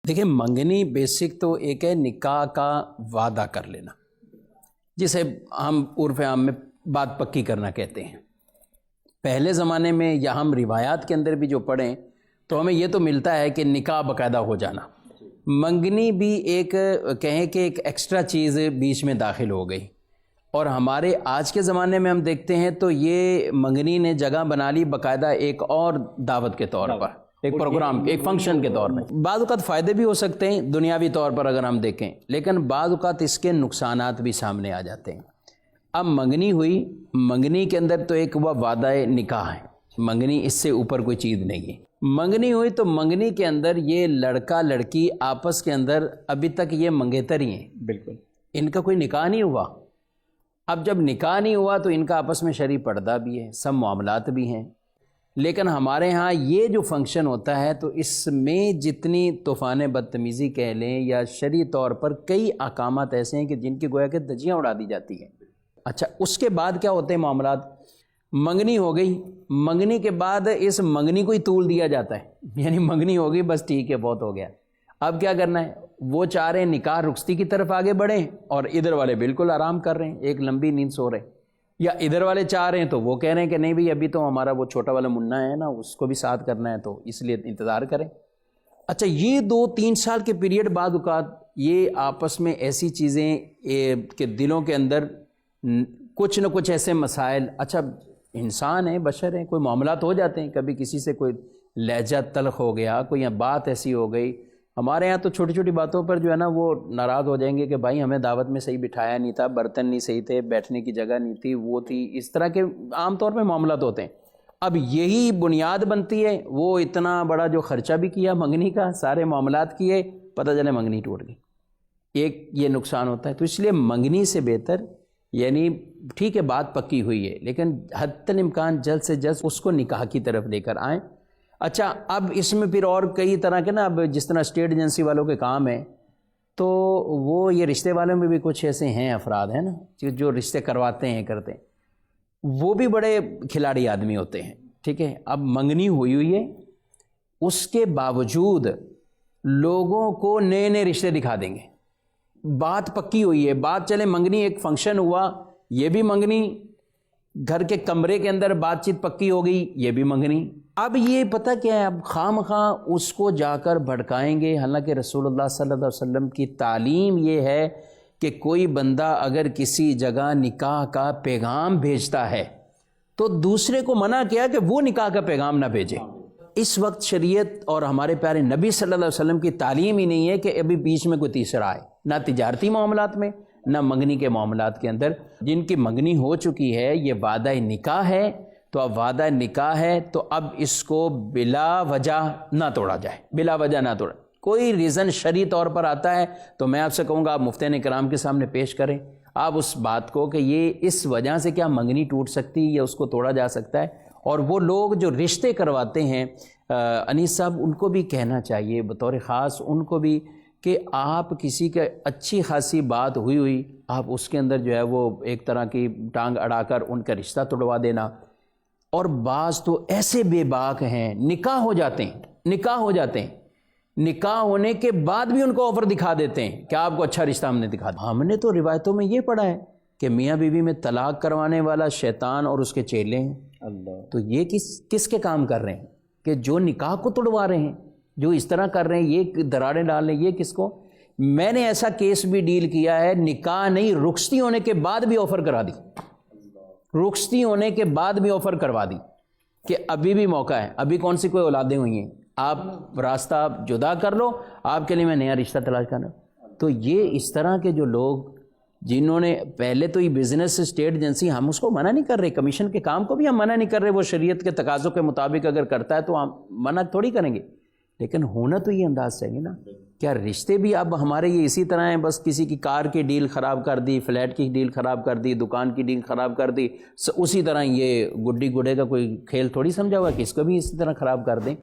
دیکھیں منگنی بیسک تو ایک ہے نکاح کا وعدہ کر لینا، جسے ہم عرف عام میں بات پکی کرنا کہتے ہیں۔ پہلے زمانے میں یا ہم روایات کے اندر بھی جو پڑھیں تو ہمیں یہ تو ملتا ہے کہ نکاح باقاعدہ ہو جانا، منگنی بھی ایک کہیں کہ ایک ایکسٹرا چیز بیچ میں داخل ہو گئی۔ اور ہمارے آج کے زمانے میں ہم دیکھتے ہیں تو یہ منگنی نے جگہ بنا لی باقاعدہ ایک اور دعوت کے طور پر، ایک پروگرام، ایک فنکشن کے طور پر۔ بعض اوقات فائدے بھی ہو سکتے ہیں دنیاوی طور پر اگر ہم دیکھیں، لیکن بعض اوقات اس کے نقصانات بھی سامنے آ جاتے ہیں۔ اب منگنی ہوئی، منگنی کے اندر تو ایک وہ وعدہ نکاح ہے، منگنی اس سے اوپر کوئی چیز نہیں ہے۔ منگنی ہوئی تو منگنی کے اندر یہ لڑکا لڑکی آپس کے اندر ابھی تک یہ منگیتر ہی ہیں، بالکل ان کا کوئی نکاح نہیں ہوا۔ اب جب نکاح نہیں ہوا تو ان کا آپس میں شرعی پردہ بھی ہے، سب معاملات بھی ہیں، لیکن ہمارے ہاں یہ جو فنکشن ہوتا ہے تو اس میں جتنی طوفان بدتمیزی کہہ لیں یا شرعی طور پر کئی احکامات ایسے ہیں کہ جن کی گویا کہ دھجیاں اڑا دی جاتی ہیں۔ اچھا اس کے بعد کیا ہوتے ہیں معاملات؟ منگنی ہو گئی، منگنی کے بعد اس منگنی کو ہی طول دیا جاتا ہے، یعنی منگنی ہو گئی بس ٹھیک ہے بہت ہو گیا، اب کیا کرنا ہے؟ وہ چاہ رہے ہیں نکاح رخصتی کی طرف آگے بڑھیں اور ادھر والے بالکل آرام کر رہے ہیں، ایک لمبی نیند سو رہے ہیں، یا ادھر والے چاہ رہے ہیں تو وہ کہہ رہے ہیں کہ نہیں بھئی ابھی تو ہمارا وہ چھوٹا والا منا ہے نا اس کو بھی ساتھ کرنا ہے تو اس لیے انتظار کریں۔ اچھا یہ 2-3 سال کے پیریڈ بعد اوقات یہ آپس میں ایسی چیزیں کہ دلوں کے اندر کچھ نہ کچھ ایسے مسائل، اچھا انسان ہیں بشر ہیں، کوئی معاملات ہو جاتے ہیں، کبھی کسی سے کوئی لہجہ تلخ ہو گیا، کوئی بات ایسی ہو گئی۔ ہمارے ہاں تو چھوٹی چھوٹی باتوں پر جو ہے نا وہ ناراض ہو جائیں گے کہ بھائی ہمیں دعوت میں صحیح بٹھایا نہیں تھا، برتن نہیں صحیح تھے، بیٹھنے کی جگہ نہیں تھی، وہ تھی، اس طرح کے عام طور پہ معاملات ہوتے ہیں۔ اب یہی بنیاد بنتی ہے، وہ اتنا بڑا جو خرچہ بھی کیا منگنی کا، سارے معاملات کیے، پتہ چلے منگنی ٹوٹ گئی، ایک یہ نقصان ہوتا ہے۔ تو اس لیے منگنی سے بہتر، یعنی ٹھیک ہے بات پکی ہوئی ہے لیکن حتی الامکان جلد سے جلد اس کو نکاح کی طرف لے کر آئیں۔ اچھا اب اس میں پھر اور کئی طرح کے نا، اب جس طرح اسٹیٹ ایجنسی والوں کے کام ہیں تو وہ یہ رشتے والوں میں بھی کچھ ایسے ہیں افراد ہیں نا جو رشتے کرواتے ہیں کرتے ہیں، وہ بھی بڑے کھلاڑی آدمی ہوتے ہیں، ٹھیک ہے۔ اب منگنی ہوئی ہے، اس کے باوجود لوگوں کو نئے نئے رشتے دکھا دیں گے، بات پکی ہوئی ہے، بات چلے منگنی ایک فنکشن ہوا یہ بھی منگنی، گھر کے کمرے کے اندر بات چیت پکی ہو گئی یہ بھی منگنی۔ اب یہ پتہ کیا ہے، اب خام خواہ اس کو جا کر بھڑکائیں گے، حالانکہ رسول اللہ صلی اللہ علیہ وسلم کی تعلیم یہ ہے کہ کوئی بندہ اگر کسی جگہ نکاح کا پیغام بھیجتا ہے تو دوسرے کو منع کیا کہ وہ نکاح کا پیغام نہ بھیجے۔ اس وقت شریعت اور ہمارے پیارے نبی صلی اللہ علیہ وسلم کی تعلیم ہی نہیں ہے کہ ابھی بیچ میں کوئی تیسرا آئے، نہ تجارتی معاملات میں نہ منگنی کے معاملات کے اندر۔ جن کی منگنی ہو چکی ہے یہ وعدہ نکاح ہے، تو اب وعدہ نکاح ہے تو اب اس کو بلا وجہ نہ توڑا جائے، بلا وجہ نہ توڑا۔ کوئی ریزن شرعی طور پر آتا ہے تو میں آپ سے کہوں گا آپ مفتیان کرام کے سامنے پیش کریں آپ اس بات کو کہ یہ اس وجہ سے کیا منگنی ٹوٹ سکتی یا اس کو توڑا جا سکتا ہے۔ اور وہ لوگ جو رشتے کرواتے ہیں انیس صاحب، ان کو بھی کہنا چاہیے بطور خاص ان کو بھی کہ آپ کسی کے اچھی خاصی بات ہوئی آپ اس کے اندر جو ہے وہ ایک طرح کی ٹانگ اڑا کر ان کا رشتہ توڑوا دینا۔ اور بعض تو ایسے بے باک ہیں، نکاح ہو جاتے ہیں، نکاح ہونے کے بعد بھی ان کو آفر دکھا دیتے ہیں کہ آپ کو اچھا رشتہ ہم نے دکھا دیا۔ ہم نے تو روایتوں میں یہ پڑھا ہے کہ میاں بیوی میں طلاق کروانے والا شیطان اور اس کے چیلے ہیں۔ اللہ، تو یہ کس کے کام کر رہے ہیں کہ جو نکاح کو توڑوا رہے ہیں، جو اس طرح کر رہے ہیں، یہ دراریں ڈال رہے ہیں، یہ کس کو؟ میں نے ایسا کیس بھی ڈیل کیا ہے، نکاح نہیں رخصتی ہونے کے بعد بھی آفر کرا دی، رخصتی ہونے کے بعد بھی آفر کروا دی کہ ابھی بھی موقع ہے، ابھی کون سی کوئی اولادیں ہوئی ہیں، آپ راستہ جدا کر لو، آپ کے لیے میں نیا رشتہ تلاش کرنا۔ تو یہ اس طرح کے جو لوگ جنہوں نے پہلے تو یہ بزنس اسٹیٹ ایجنسی، ہم اس کو منع نہیں کر رہے، کمیشن کے کام کو بھی ہم منع نہیں کر رہے، وہ شریعت کے تقاضوں کے مطابق اگر کرتا ہے تو ہم منع تھوڑی کریں گے، لیکن ہونا تو یہ انداز چاہیے نا۔ کیا رشتے بھی اب ہمارے یہ اسی طرح ہیں، بس کسی کی کار کی ڈیل خراب کر دی، فلیٹ کی ڈیل خراب کر دی، دکان کی ڈیل خراب کر دی، اسی طرح یہ گڈی گڈے کا کوئی کھیل تھوڑی سمجھا ہوا کہ اس کو بھی اسی طرح خراب کر دیں۔